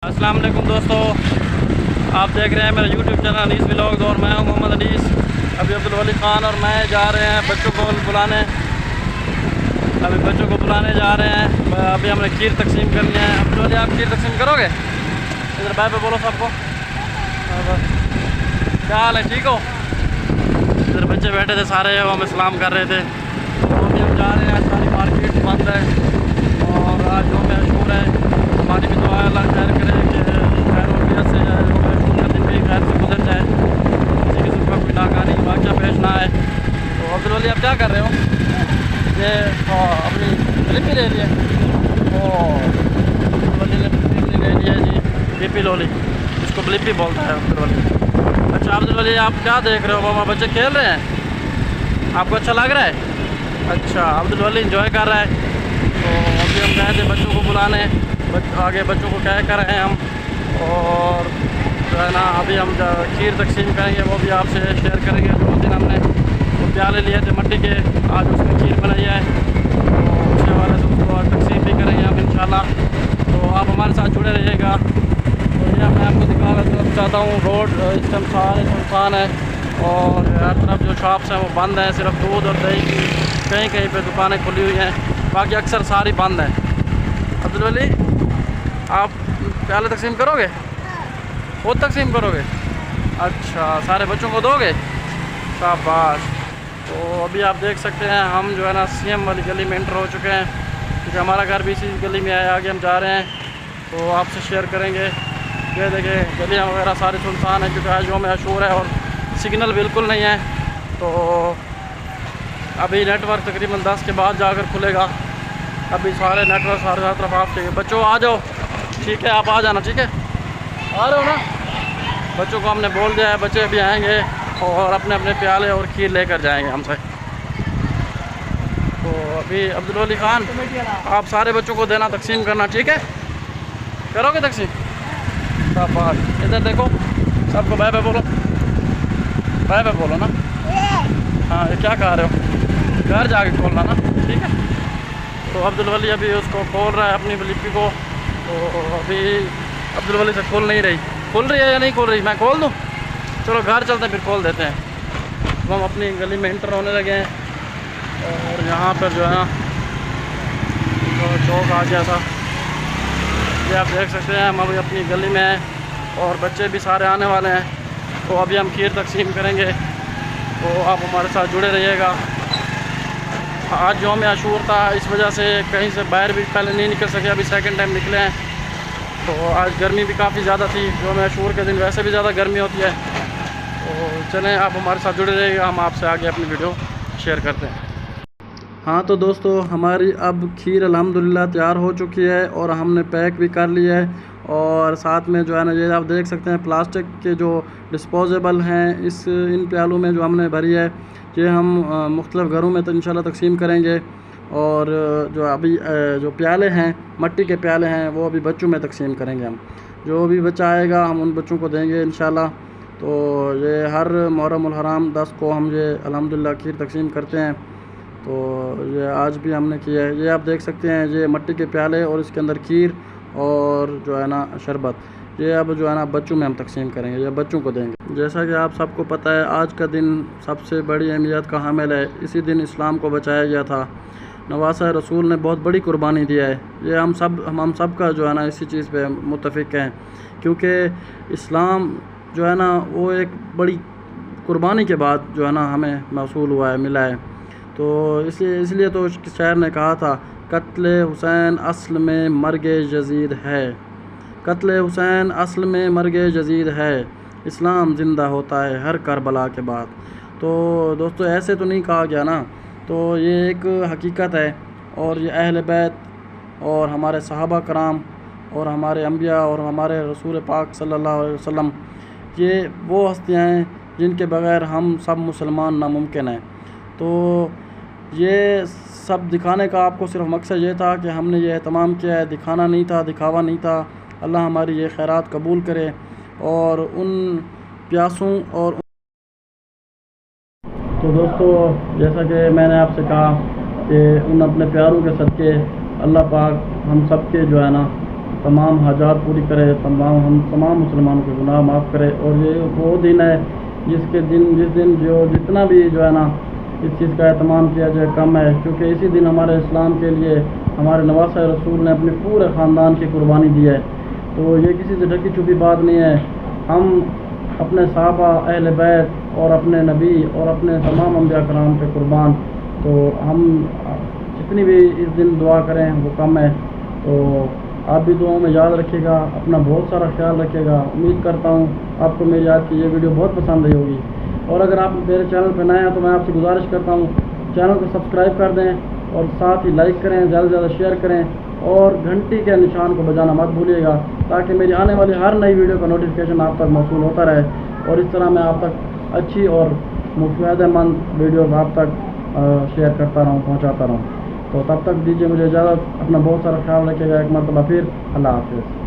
अस्सलाम वालेकुम दोस्तों, आप देख रहे हैं मेरा यूट्यूब चैनल अनीस व्लॉग्स और मैं हूं मोहम्मद अनीस। अभी अब्दुल वली ख़ान और मैं जा रहे हैं बच्चों को बुलाने। अभी बच्चों को बुलाने जा रहे हैं। अभी हमने खीर तकसीम करनी है। अब्दुल वली, आप खीर तकसीम करोगे? इधर बाय पे बोलो सबको। क्या हाल है, ठीक हो? इधर बच्चे बैठे थे सारे, वो हमें सलाम कर रहे थे। तो अभी हम जा रहे हैं। आज सारी मार्केट बंद है और आज जो मशहूर है, हमारी भी दुआ अल्लाह खैर करे कि खैर वफियत से जाए, जो मशहूर का दिन भी खैर से गुजर जाए, किसी किस्म का कोई नाकानी वाक़या पेश ना आए। तो अब्दुल वली, आप क्या कर रहे हो? ये अपनी लिपि ले लिए। अब्दुल वली ने लिपि ले लिया जी, लिपि लोली, इसको ब्लिपी बोलता है अब्दुल वली। अच्छा अब्दुल वली, आप क्या देख रहे हो? मामा बच्चे खेल रहे हैं, आपको अच्छा लग रहा है? अच्छा, अब्दुल वली इंजॉय कर रहा है। तो अभी हम गए थे बच्चों को बुलाने, आगे बच्चों को क्या कर रहे हैं हम, और जो है ना अभी हम खीर तकसीम करेंगे, वो भी आपसे शेयर करेंगे। दो दिन हमने वो प्याले लिए थे मट्टी के, आज उसमें खीर बनाई है, तो उसके हवाले से उसको तकसीम भी करेंगे हम इंशाल्लाह। तो आप हमारे साथ जुड़े रहिएगा। तो यह मैं आपको दिखाना चाहता हूँ, रोड इस टाइम सारे सुनसान है और हर तरफ जो शॉप्स हैं वो बंद हैं। सिर्फ दूध और दही की कहीं कहीं पे दुकानें खुली हुई हैं, बाकी अक्सर सारी बंद हैं। अब्दुल वली, आप प्याले तकसीम करोगे? खुद तकसीम करोगे? अच्छा, सारे बच्चों को दोगे? शाबाश। तो अभी आप देख सकते हैं हम जो है ना सीएम वाली गली में एंटर हो चुके हैं, क्योंकि हमारा घर भी इसी गली में है। आगे हम जा रहे हैं तो आपसे शेयर करेंगे। ये देखें, गलियाँ वगैरह सारी सुनसान है, क्योंकि आज यौम आशूरा है और सिग्नल बिल्कुल नहीं है। तो अभी नेटवर्क तकरीबन 10 के बाद जाकर खुलेगा। अभी सारे नेटवर्क सारे हर तरफ आप चाहिए। बच्चों आ जाओ, ठीक है, आप आ जाना, ठीक है? आ रहे हो ना? बच्चों को हमने बोल दिया है, बच्चे भी आएंगे और अपने अपने प्याले और खीर लेकर जाएंगे हमसे। तो अभी अब्दुल वली ख़ान, आप सारे बच्चों को देना, तकसीम करना, ठीक है? करोगे तकसीम? शाबाश। इधर देखो, सबको बाय बाय बोलो, बाय बाय बोलो ना। हाँ, ये क्या कह रहे हो? घर जाके खोलना ना, ठीक है? तो अब्दुल वली अभी उसको खोल रहा है अपनी लिपि को। तो अभी अब्दुल वली से खुल नहीं रही। खुल रही है या नहीं खुल रही? मैं खोल दूँ? चलो घर चलते हैं, फिर खोल देते हैं। तो हम अपनी गली में इंटर होने लगे हैं और यहाँ पर जो है ना तो चौक आ गया था। ये आप देख सकते हैं, हम अभी अपनी गली में हैं और बच्चे भी सारे आने वाले हैं। तो अभी हम खीर तकसीम करेंगे, तो आप हमारे साथ जुड़े रहिएगा। आज यौम आशूर था, इस वजह से कहीं से बाहर भी पहले नहीं निकल सके, अभी सेकंड टाइम निकले हैं। तो आज गर्मी भी काफ़ी ज़्यादा थी। यौम आशूर के दिन वैसे भी ज़्यादा गर्मी होती है। तो चलें, आप हमारे साथ जुड़े रहिएगा, हम आपसे आगे अपनी वीडियो शेयर करते हैं। हाँ तो दोस्तों, हमारी अब खीर अल्हम्दुलिल्लाह तैयार हो चुकी है और हमने पैक भी कर लिया है। और साथ में जो है ना, ये आप देख सकते हैं प्लास्टिक के जो डिस्पोजेबल हैं इन प्यालों में जो हमने भरी है, ये हम मुख्तलिफ़ घरों में तो इंशाल्लाह तकसीम करेंगे। और जो अभी जो प्याले हैं, मट्टी के प्याले हैं, वो अभी बच्चों में तकसीम करेंगे हम। जो भी बच्चा आएगा हम उन बच्चों को देंगे इंशाल्लाह। तो ये हर मुहर्रम उल हराम 10 को हम ये अल्हम्दुलिल्लाह खीर तकसीम करते हैं। तो ये आज भी हमने किया है। ये आप देख सकते हैं, ये मट्टी के प्याले और इसके अंदर खीर और जो है ना शरबत, ये अब जो है ना बच्चों में हम तकसीम करेंगे, ये बच्चों को देंगे। जैसा कि आप सबको पता है, आज का दिन सबसे बड़ी अहमियत का हामिल है। इसी दिन इस्लाम को बचाया गया था। नवासा रसूल ने बहुत बड़ी कुर्बानी दिया है। ये हम सब का जो है ना इसी चीज़ पे मुत्तफ़िक़ हैं, क्योंकि इस्लाम जो है ना वो एक बड़ी कुर्बानी के बाद जो है ना हमें मौसूल हुआ है, मिला है। तो इसलिए तो शायर ने कहा था, कत्ल हुसैन असल में मर्ग यज़ीद है, कत्ल हुसैन असल में मर्ग यज़ीद है, इस्लाम ज़िंदा होता है हर करबला के बाद। तो दोस्तों, ऐसे तो नहीं कहा गया ना, तो ये एक हकीकत है। और ये अहले बैत और हमारे सहाबा कराम और हमारे अंबिया और हमारे रसूल पाक सल्लल्लाहु अलैहि वसल्लम, ये वो हस्तियाँ हैं जिनके बग़ैर हम सब मुसलमान नामुमकिन हैं। तो ये सब दिखाने का आपको सिर्फ मकसद ये था कि हमने ये एहतमाम किया है, दिखाना नहीं था, दिखावा नहीं था। अल्लाह हमारी ये खैरात कबूल करे और उन प्यासों और तो दोस्तों, जैसा कि मैंने आपसे कहा कि उन अपने प्यारों के सदक़े अल्लाह पाक हम सब के जो है ना तमाम हाजात पूरी करे, हम तमाम मुसलमानों के गुनाह माफ़ करे। और ये वो दिन है जिस दिन जितना भी जो है ना इस चीज़ का एहतमाम किया जाए कम है, क्योंकि इसी दिन हमारे इस्लाम के लिए हमारे नवासा रसूल ने अपने पूरे ख़ानदान की कुर्बानी दी है। तो ये किसी से ढकी छुपी बात नहीं है। हम अपने सहाबा, अहले बैत और अपने नबी और अपने तमाम अंबिया कराम पे कुर्बान, तो हम जितनी भी इस दिन दुआ करें वो कम है। तो आप भी दुआओं में याद रखिएगा, अपना बहुत सारा ख्याल रखिएगा। उम्मीद करता हूँ आपको मेरी आज की ये वीडियो बहुत पसंद आई होगी। और अगर आप मेरे चैनल पर नए हैं तो मैं आपसे गुजारिश करता हूँ चैनल को सब्सक्राइब कर दें और साथ ही लाइक करें, ज़्यादा से ज़्यादा शेयर करें और घंटी के निशान को बजाना मत भूलिएगा, ताकि मेरी आने वाली हर नई वीडियो का नोटिफिकेशन आप तक मौसूल होता रहे। और इस तरह मैं आप तक अच्छी और मुफीदमंद वीडियोस आप तक शेयर करता रहूँ, पहुँचाता रहूँ। तो तब तक दीजिए मुझे इजाज़त। अपना बहुत सारा ख्याल रखिएगा। एक मरतबा फिर अल्लाह हाफ़िज़।